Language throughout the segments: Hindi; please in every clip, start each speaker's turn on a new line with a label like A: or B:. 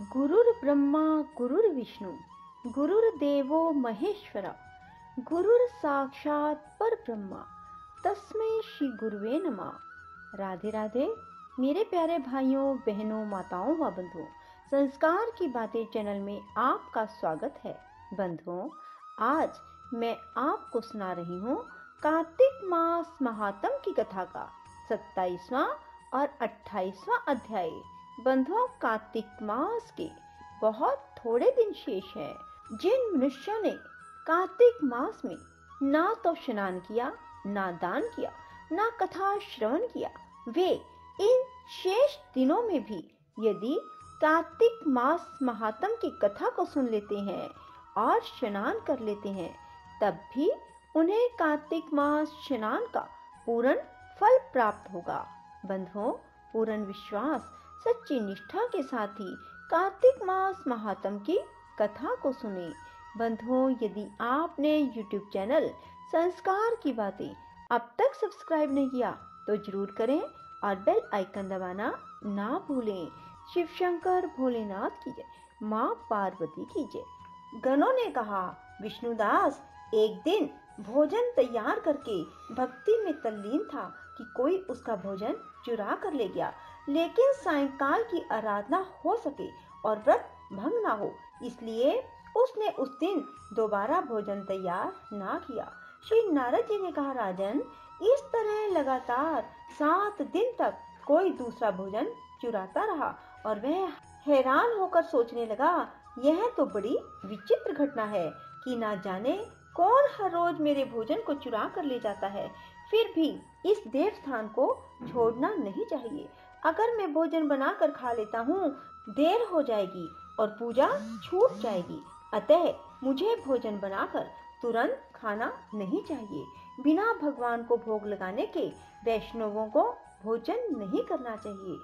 A: गुरुर्ब्रह्मा गुरुर्विष्णु गुरुर्देवो महेश्वरा गुरुर साक्षात परब्रह्मा तस्मै श्री गुरुवे नमः। राधे राधे मेरे प्यारे भाइयों बहनों माताओं व बंधुओं, संस्कार की बातें चैनल में आपका स्वागत है। बंधुओं, आज मैं आपको सुना रही हूँ कार्तिक मास महात्म की कथा का 27वां और 28वां अध्याय। बंधुओं, कार्तिक मास के बहुत थोड़े दिन शेष हैं। जिन मनुष्यों ने कार्तिक मास में ना तो स्नान किया, ना दान किया, ना कथा श्रवण किया, वे इन शेष दिनों में भी यदि कार्तिक मास महात्म की कथा को सुन लेते हैं और स्नान कर लेते हैं, तब भी उन्हें कार्तिक मास स्नान का पूर्ण फल प्राप्त होगा। बंधुओं, पूर्ण विश्वास सच्ची निष्ठा के साथ ही कार्तिक मास महात्म की कथा को सुने। बंधुओं, यदि आपने YouTube चैनल संस्कार की बातें अब तक सब्सक्राइब नहीं किया तो जरूर करें और बेल आइकन दबाना ना भूलें। शिव शंकर भोलेनाथ की जय, माँ पार्वती की जय। गणों ने कहा, विष्णुदास एक दिन भोजन तैयार करके भक्ति में तल्लीन था कि कोई उसका भोजन चुरा कर ले गया, लेकिन सायंकाल की आराधना हो सके और व्रत भंग ना हो, इसलिए उसने उस दिन दोबारा भोजन तैयार ना किया। श्री नारद जी ने कहा, राजन, इस तरह लगातार 7 दिन तक कोई दूसरा भोजन चुराता रहा और वह हैरान होकर सोचने लगा, यह तो बड़ी विचित्र घटना है कि ना जाने कौन हर रोज मेरे भोजन को चुरा कर ले जाता है। फिर भी इस देव स्थान को छोड़ना नहीं चाहिए। अगर मैं भोजन बनाकर खा लेता हूँ, देर हो जाएगी और पूजा छूट जाएगी। अतः मुझे भोजन बनाकर तुरंत खाना नहीं चाहिए। बिना भगवान को भोग लगाने के वैष्णवों को भोजन नहीं करना चाहिए।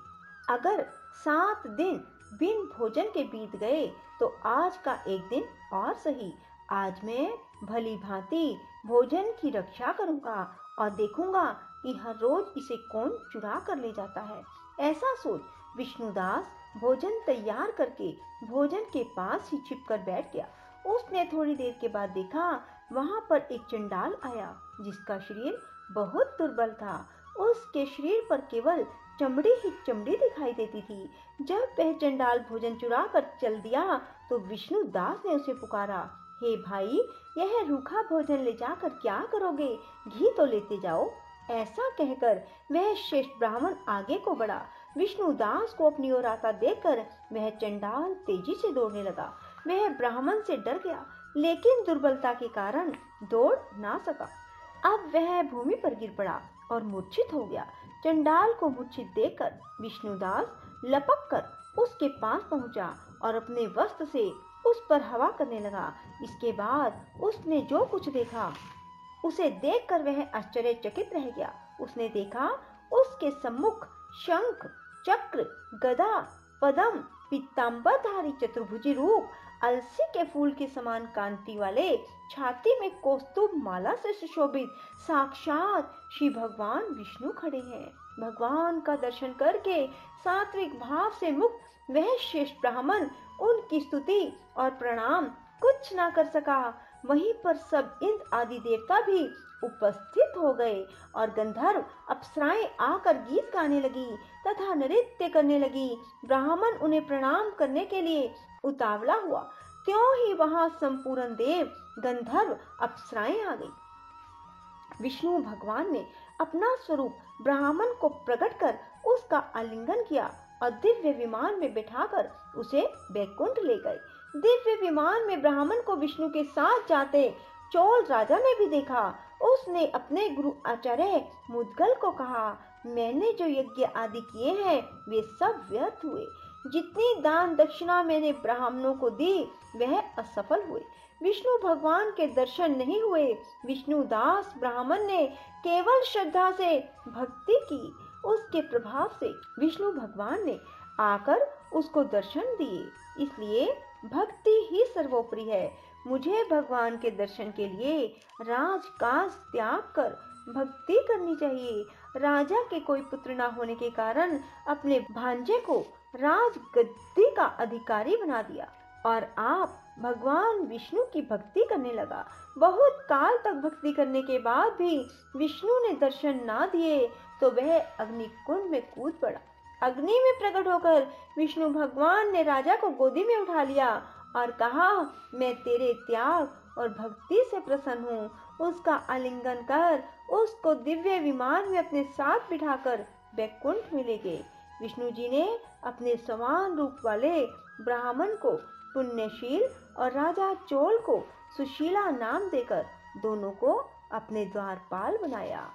A: अगर 7 दिन बिन भोजन के बीत गए तो आज का एक दिन और सही। आज मैं भली भांति भोजन की रक्षा करूंगा और देखूंगा कि हर रोज इसे कौन चुरा कर ले जाता है। ऐसा सोच विष्णुदास भोजन तैयार करके भोजन के पास ही छिपकर बैठ गया। उसने थोड़ी देर के बाद देखा, वहां पर एक चंडाल आया जिसका शरीर बहुत दुर्बल था। उसके शरीर पर केवल चमड़ी ही चमड़ी दिखाई देती थी। जब वह चंडाल भोजन चुरा कर चल दिया तो विष्णुदास ने उसे पुकारा, हे भाई, यह रूखा भोजन ले जाकर क्या करोगे? घी तो लेते जाओ। ऐसा कहकर वह श्रेष्ठ ब्राह्मण आगे को बढ़ा। विष्णुदास को अपनी ओर आता देखकर वह चंडाल तेजी से दौड़ने लगा। वह ब्राह्मण से डर गया, लेकिन दुर्बलता के कारण दौड़ ना सका। अब वह भूमि पर गिर पड़ा और मूर्छित हो गया। चंडाल को मूर्छित देखकर विष्णुदास लपक कर उसके पास पहुंचा और अपने वस्त्र से उस पर हवा करने लगा। इसके बाद उसने जो कुछ देखा उसे देखकर वह आश्चर्यचकित रह गया। उसने देखा, उसके सम्मुख शंख, चक्र, गदा, पद्म, पीतांबरधारी चतुर्भुजी रूप, अलसी के फूल के समान कांति वाले, छाती में कौस्तुभ माला से सुशोभित साक्षात श्री भगवान विष्णु खड़े हैं। भगवान का दर्शन करके सात्विक भाव से मुक्त वह श्रेष्ठ ब्राह्मण उनकी स्तुति और प्रणाम कुछ ना कर सका। वहीं पर सब इंद्र आदि देवता भी उपस्थित हो गए और गंधर्व अप्सराएं आकर गीत गाने लगी तथा नृत्य करने लगी। ब्राह्मण उन्हें प्रणाम करने के लिए उतावला हुआ, त्यों ही वहां संपूर्ण देव, गंधर्व, अप्सराएं आ गई। विष्णु भगवान ने अपना स्वरूप ब्राह्मण को प्रकट कर उसका आलिंगन किया और दिव्य विमान में बिठाकर उसे बैकुंठ ले गए। दिव्य विमान में ब्राह्मण को विष्णु के साथ जाते चोल राजा ने भी देखा। उसने अपने गुरु आचार्य मुद्गल को कहा, मैंने जो यज्ञ आदि किए हैं वे सब व्यर्थ हुए। जितनी दान दक्षिणा मैंने ब्राह्मणों को दी वह असफल हुए। विष्णु भगवान के दर्शन नहीं हुए। विष्णुदास ब्राह्मण ने केवल श्रद्धा से भक्ति की। उसके प्रभाव से विष्णु भगवान ने आकर उसको दर्शन दिए। इसलिए भक्ति ही सर्वोपरि है। मुझे भगवान के दर्शन के लिए राजकाज त्याग कर भक्ति करनी चाहिए। राजा के कोई पुत्र न होने के कारण अपने भांजे को राजगद्दी का अधिकारी बना दिया और आप भगवान विष्णु की भक्ति करने लगा। बहुत काल तक भक्ति करने के बाद भी विष्णु ने दर्शन ना दिए तो वह अग्निकुंड में कूद पड़ा। अग्नि में प्रकट होकर विष्णु भगवान ने राजा को गोदी में उठा लिया और कहा, मैं तेरे त्याग और भक्ति से प्रसन्न हूँ। उसका आलिंगन कर उसको दिव्य विमान में अपने साथ बिठाकर बैकुंठ में ले गए। विष्णु जी ने अपने समान रूप वाले ब्राह्मण को पुण्यशील और राजा चोल को सुशीला नाम देकर दोनों को अपने द्वारपाल बनाया।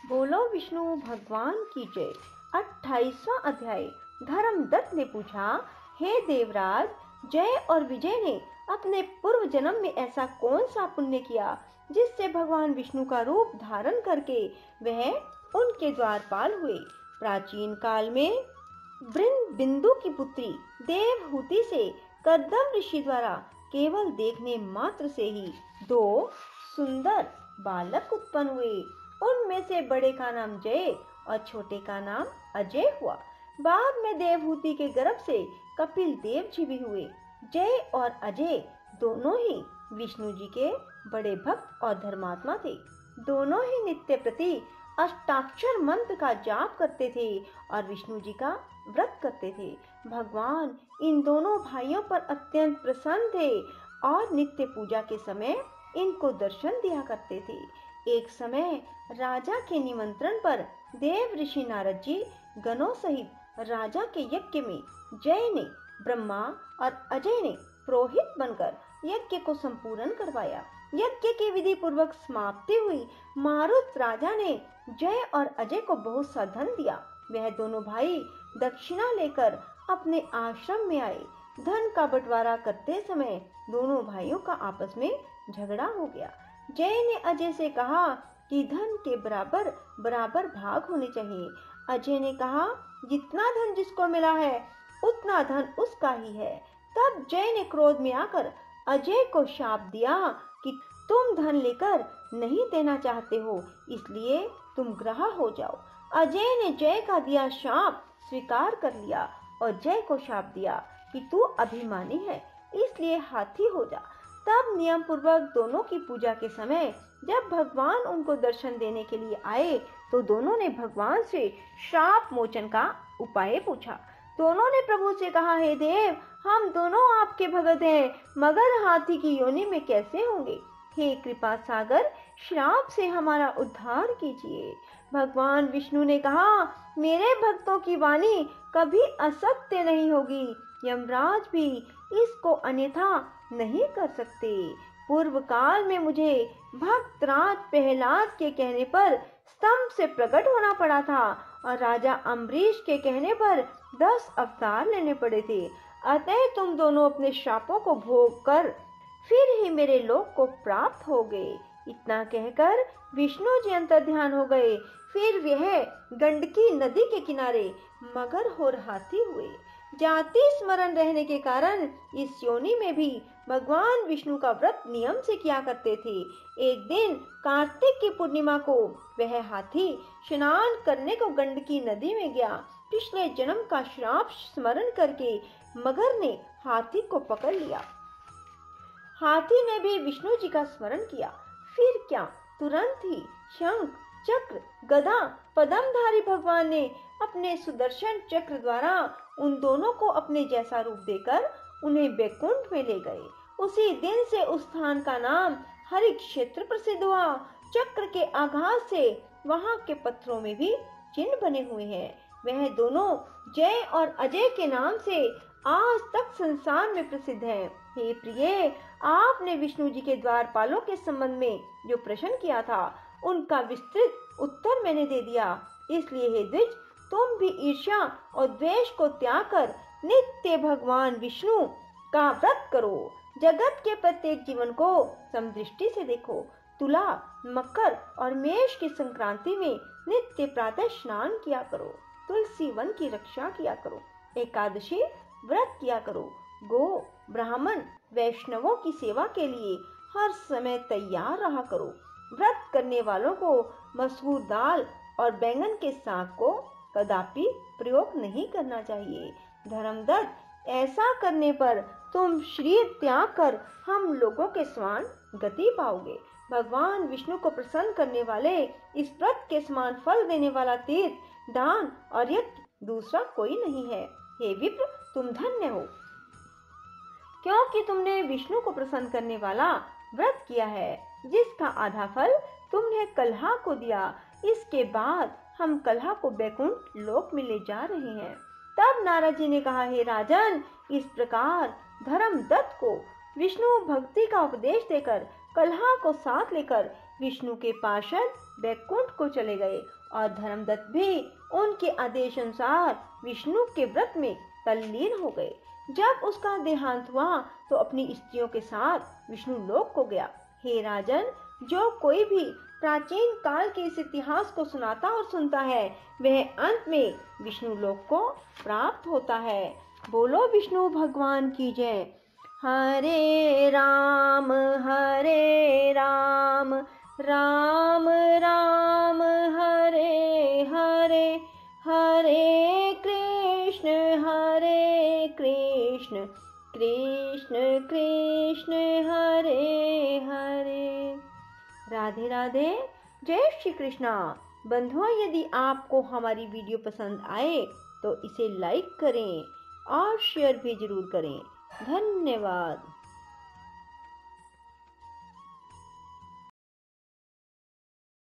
A: बोलो विष्णु भगवान की जय। 28वां अध्याय। धर्मदत्त ने पूछा, हे देवराज, जय और विजय ने अपने पूर्व जन्म में ऐसा कौन सा पुण्य किया जिससे भगवान विष्णु का रूप धारण करके वह उनके द्वारपाल हुए। प्राचीन काल में बिंदु की पुत्री देवहूति से कर्दम ऋषि द्वारा केवल देखने मात्र से ही 2 सुंदर बालक उत्पन्न हुए। उनमें से बड़े का नाम जय और छोटे का नाम अजय हुआ। बाद में देवहूति के गर्भ से कपिल देव जी भी हुए। जय और अजय दोनों ही विष्णु जी के बड़े भक्त और धर्मात्मा थे। दोनों ही नित्य प्रति अष्टाक्षर मंत्र का जाप करते थे और विष्णु जी का व्रत करते थे। भगवान इन दोनों भाइयों पर अत्यंत प्रसन्न थे और नित्य पूजा के समय इनको दर्शन दिया करते थे। एक समय राजा के निमंत्रण पर देव ऋषि नारद जी गणों सहित राजा के यज्ञ में जय ने ब्रह्मा और अजय ने पुरोहित बनकर यज्ञ को संपूर्ण करवाया। यज्ञ की विधि पूर्वक समाप्ति हुई। मारुत राजा ने जय और अजय को बहुत सा धन दिया। वह दोनों भाई दक्षिणा लेकर अपने आश्रम में आए। धन का बंटवारा करते समय दोनों भाइयों का आपस में झगड़ा हो गया। जय ने अजय से कहा कि धन के बराबर बराबर भाग होने चाहिए। अजय ने कहा, जितना धन जिसको मिला है उतना धन उसका ही है। तब जय ने क्रोध में आकर अजय को शाप दिया कि तुम धन लेकर नहीं देना चाहते हो, इसलिए तुम ग्रह हो जाओ। अजय ने जय का दिया शाप स्वीकार कर लिया और जय को शाप दिया कि तू अभिमानी है, इसलिए हाथी हो जा। तब नियम पूर्वक दोनों की पूजा के समय जब भगवान उनको दर्शन देने के लिए आए तो दोनों ने भगवान से शाप मोचन का उपाय पूछा। दोनों ने प्रभु से कहा, हे देव, हम दोनों आपके भगत हैं, मगर हाथी की योनि में कैसे होंगे? हे कृपा सागर, श्राप से हमारा उद्धार कीजिए। भगवान विष्णु ने कहा, मेरे भक्तों की वाणी कभी असत्य नहीं होगी। यमराज भी इसको अन्यथा नहीं कर सकते। पूर्व काल में मुझे भक्तराज प्रहलाद के कहने पर स्तंभ से प्रकट होना पड़ा था और राजा अम्बरीश के कहने पर 10 अवतार लेने पड़े थे। अतः तुम दोनों अपने शापों को भोग कर फिर ही मेरे लोक को प्राप्त हो गए। इतना कहकर विष्णु जी अंतर्ध्यान हो गए। फिर वह गंडकी नदी के किनारे मगर और हाथी हुए। जाति स्मरण रहने के कारण इस योनि में भी भगवान विष्णु का व्रत नियम से किया करते थे। एक दिन कार्तिक की पूर्णिमा को वह हाथी स्नान करने को गंडकी नदी में गया। पिछले जन्म का श्राप स्मरण करके मगर ने हाथी को पकड़ लिया। हाथी ने भी विष्णु जी का स्मरण किया। फिर क्या, तुरंत ही शंख, चक्र, गदा, पद्मधारी भगवान ने अपने सुदर्शन चक्र द्वारा उन दोनों को अपने जैसा रूप देकर उन्हें बैकुंठ में ले गए। उसी दिन से उस स्थान का नाम हरि क्षेत्र प्रसिद्ध हुआ। चक्र के आघात से वहां के पत्थरों में भी चिन्ह बने हुए हैं। वह दोनों जय और अजय के नाम से आज तक संसार में प्रसिद्ध है। हे प्रिय, आपने विष्णु जी के द्वारपालों के संबंध में जो प्रश्न किया था उनका विस्तृत उत्तर मैंने दे दिया। इसलिए हे द्विज, तुम भी ईर्ष्या और द्वेष को त्याग कर नित्य भगवान विष्णु का व्रत करो। जगत के प्रत्येक जीवन को समदृष्टि से देखो। तुला, मकर और मेष की संक्रांति में नित्य प्रातः स्नान किया करो। तुलसी वन की रक्षा किया करो। एकादशी व्रत किया करो। गो, ब्राह्मण, वैष्णवों की सेवा के लिए हर समय तैयार रहा करो। व्रत करने वालों को मसूर दाल और बैंगन के साग को कदापि प्रयोग नहीं करना चाहिए। धर्मदत्त, ऐसा करने पर तुम शरीर त्याग कर हम लोगों के समान गति पाओगे। भगवान विष्णु को प्रसन्न करने वाले इस व्रत के समान फल देने वाला तीर्थ, दान और यज्ञ दूसरा कोई नहीं है। हे विप्र, तुम धन्य हो, क्योंकि तुमने विष्णु को प्रसन्न करने वाला व्रत किया है, जिसका आधा फल तुमने कल्हा को दिया। इसके बाद हम कल्हा को बैकुंठ लोक में ले जा रहे हैं। तब नारद जी ने कहा, हे राजन, इस प्रकार धर्मदत्त को विष्णु भक्ति का उपदेश देकर कल्हा को साथ लेकर विष्णु के पार्षद बैकुंठ को चले गए और धर्मदत्त भी उनके आदेश अनुसार विष्णु के व्रत में तल्लीन हो गए। जब उसका देहांत हुआ तो अपनी स्त्रियों के साथ विष्णु लोक को गया। हे राजन, जो कोई भी प्राचीन काल के इस इतिहास को सुनाता और सुनता है, वह अंत में विष्णु लोक को प्राप्त होता है। बोलो विष्णु भगवान की जय। हरे राम राम राम हरे हरे, हरे कृष्ण कृष्ण कृष्ण हरे हरे। राधे राधे। जय श्री कृष्णा। बंधुओं, यदि आपको हमारी वीडियो पसंद आए तो इसे लाइक करें और शेयर भी जरूर करें। धन्यवाद।